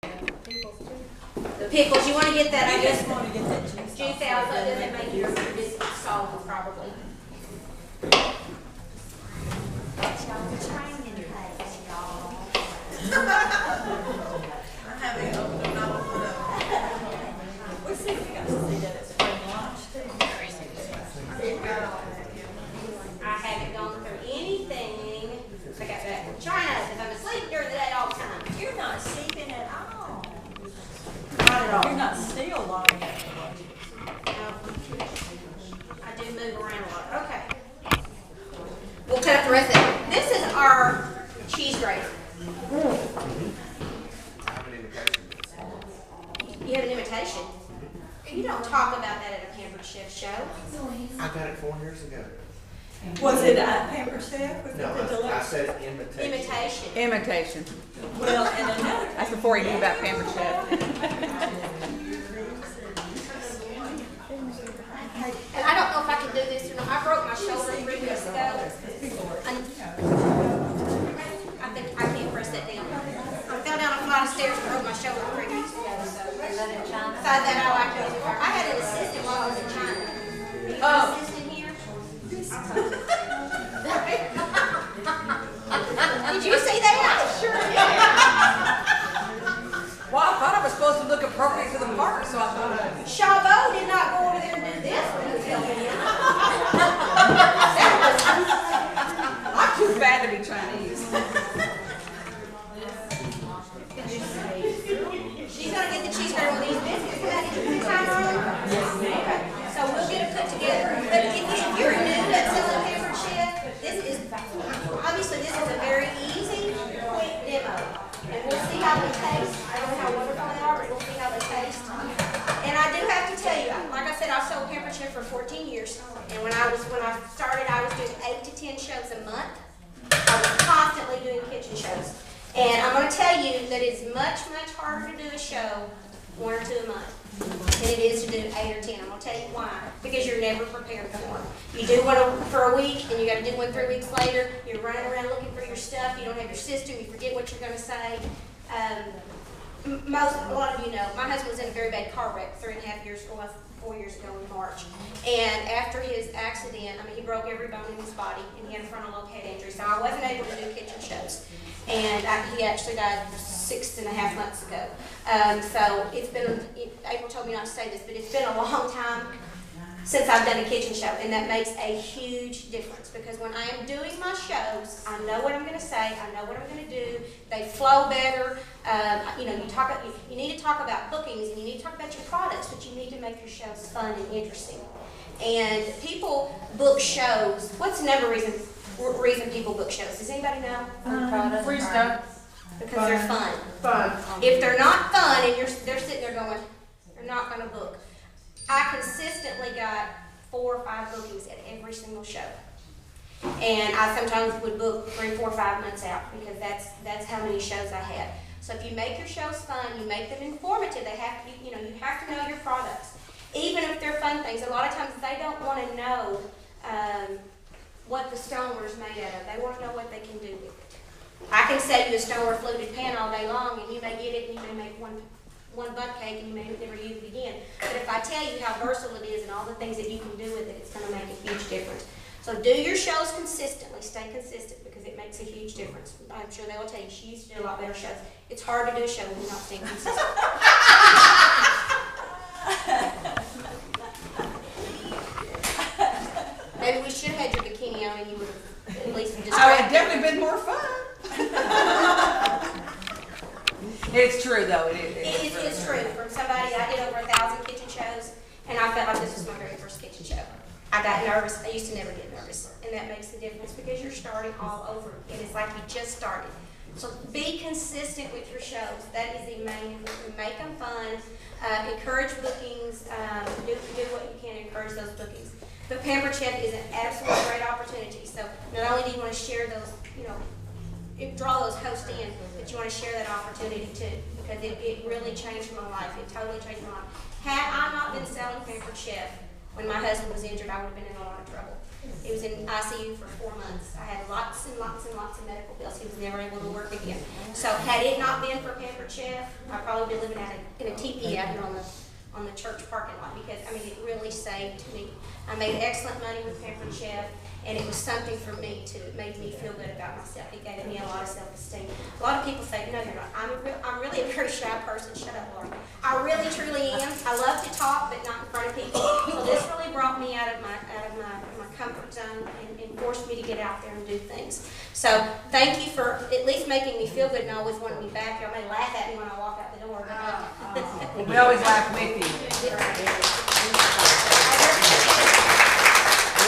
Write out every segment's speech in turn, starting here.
The pickles, you want to get that, I guess, want to get that juice out, so it doesn't make your biscuit soggy, probably. I'm having it open and I'll put up. We see, we got to see that it's spring lunch too. I haven't gone through anything. I got back from China, because I'm asleep during the day all the time. You're not sleeping at all. Not at all. You're not still long enough to watch it. I do move around a lot. Okay. We'll cut up the rest of it. This is our cheese grater. I have an invitation. You have an invitation? You don't talk about that at a Pampered Chef show. I got it 4 years ago. Was it at Pampered Chef? Was No, it the I deluxe? said invitation. Imitation. Imitation. Well, and another. That's before he knew about Pampered Chef. And I don't know if I can do this or not. I broke my shoulder 3 weeks ago. I think I can't press that down. I fell down a flight of stairs and broke my shoulder 3 weeks ago. So that I like to do. I had an assistant while I was in China. An assistant here. Did you see that? Sure did. Well, I thought I was supposed to look appropriate to the part, so I thought Shabo did not go over there and do this when he was helping you. I'm too fat to be Chinese. She's gonna get the cheese grater on these biscuits. Can I get the time on? Yes, ma'am. So we'll get them put together. But if you're new at selling Pampered Chef, this is obviously this is a very easy, quick demo. And we'll see how they taste. I don't know how wonderful they are, but we'll see how they taste. And I do have to tell you, like I said, I've sold Pampered Chef for 14 years. And when I started, I was doing 8 to 10 shows a month. I was constantly doing kitchen shows. And I'm going to tell you that it's much, much harder to do a show 1 or 2 a month than it is to do 8 or 10. I'm going to tell you why. Because you're never prepared for them. You do one for a week, and you got to do one 3 weeks later. You're running around looking for your stuff. You don't have your system. You forget what you're going to say. A lot of you know, my husband was in a very bad car wreck 3.5 years ago, 4 years ago in March. And after his accident, he broke every bone in his body, and he had a frontal lobe head injury. So I wasn't able to do kitchen shows. And he actually died 6.5 months ago. So it's been, April told me not to say this, but it's been a long time since I've done a kitchen show, and that makes a huge difference, because when I am doing my shows, I know what I'm going to say, I know what I'm going to do, they flow better. You need to talk about bookings, and you need to talk about your products, but you need to make your shows fun and interesting. And people book shows. What's the number reason people book shows? Does anybody know? Free stuff. Because they're fun. Fun. If they're not fun and they're sitting there going, they're not going to book. I consistently got 4 or 5 bookings at every single show. And I sometimes would book 3, 4, 5 months out, because that's how many shows I had. So if you make your shows fun, you make them informative, you have to know your products. Even if they're fun things, a lot of times they don't want to know what the stoneware is made out of. They want to know what they can do with it. I can sell you a stoneware fluted pan all day long, and you may get it and you may make one butt cake and you may never use it again. But if I tell you how versatile it is and all the things that you can do with it, it's going to make a huge difference. So do your shows consistently. Stay consistent, because it makes a huge difference. I'm sure they will tell you she used to do a lot better shows. It's hard to do a show when you're not staying consistent. Maybe we should have had your bikini on and you would have at least just. I would have definitely been more fun. It's true, though. It's true. From somebody, I did over 1,000 kitchen shows, and I felt like this was my very first kitchen show. I got nervous. I used to never get nervous, and that makes the difference, because you're starting all over, and it's like you just started. So be consistent with your shows. That is the main thing. Make them fun. Encourage bookings. Do what you can to encourage those bookings. But Pampered Chef is an absolute great opportunity. So not only do you want to share those, draw those hosts in, but you want to share that opportunity too, because it really changed my life. It totally changed my life. Had I not been selling Pampered Chef, when my husband was injured, I would have been in a lot of trouble. He was in ICU for 4 months. I had lots and lots and lots of medical bills. He was never able to work again. So had it not been for Pampered Chef, I'd probably be living in a teepee out here on the church parking lot, because I mean it really saved me. I made excellent money with Pampered Chef, and it was something for me to made me feel good about myself. It gave me a lot of self-esteem. A lot of people say, no, you're not. I'm really a very shy person. Shut up, Laura. I really truly am. I love to talk, but not in front of people. So this really brought me out of my comfort zone and forced me to get out there and do things. So thank you for at least making me feel good and always wanting me back. Y'all may laugh at me when I walk out the door. We always laugh with you.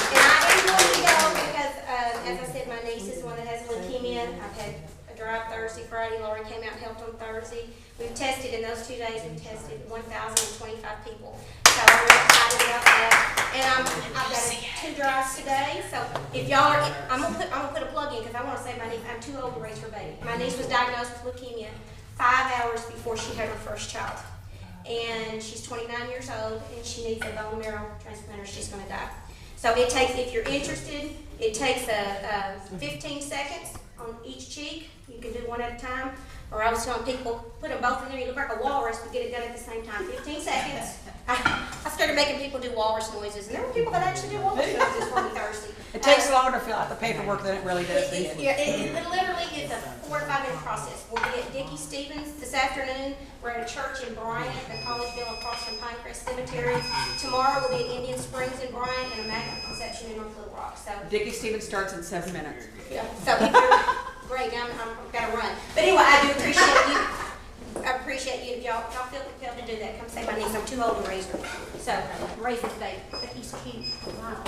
And I am going to go because, as I said, my niece is one that has leukemia. I've had a drive Thursday, Friday. Laurie came out and helped on Thursday. We've tested in those 2 days. We've tested 1,025 people. So I'm really excited about that. And I've got 2 drives today. So if y'all are, I'm gonna put a plug in because I want to say my niece. I'm too old to raise her baby. My niece was diagnosed with leukemia 5 hours before she had her first child. And she's 29 years old, and she needs a bone marrow transplant or she's going to die. So it takes, if you're interested, it takes 15 seconds on each cheek. You can do one at a time. Or I was telling people, put them both in there. You look like a walrus, but get it done at the same time. 15 seconds. I started making people do walrus noises, and there were people that actually do walrus noises for me Thursday. It takes longer to fill out the paperwork than it really does. It literally is a 4 to 5 minute process. We'll be at Dickie Stevens this afternoon. We're at a church in Bryant, the Collegeville across from Pinecrest Cemetery. Tomorrow we'll be at Indian Springs in Bryant and Immaculate Conception in North Little Rock. So Dickie Stevens starts in 7 minutes. yeah. So if you're great, I've got to run. But anyway, I do appreciate you. I appreciate you. If y'all feel compelled to do that, come say my niece. I'm too old to raise her. So I'm raising the baby. But he's cute. Wow.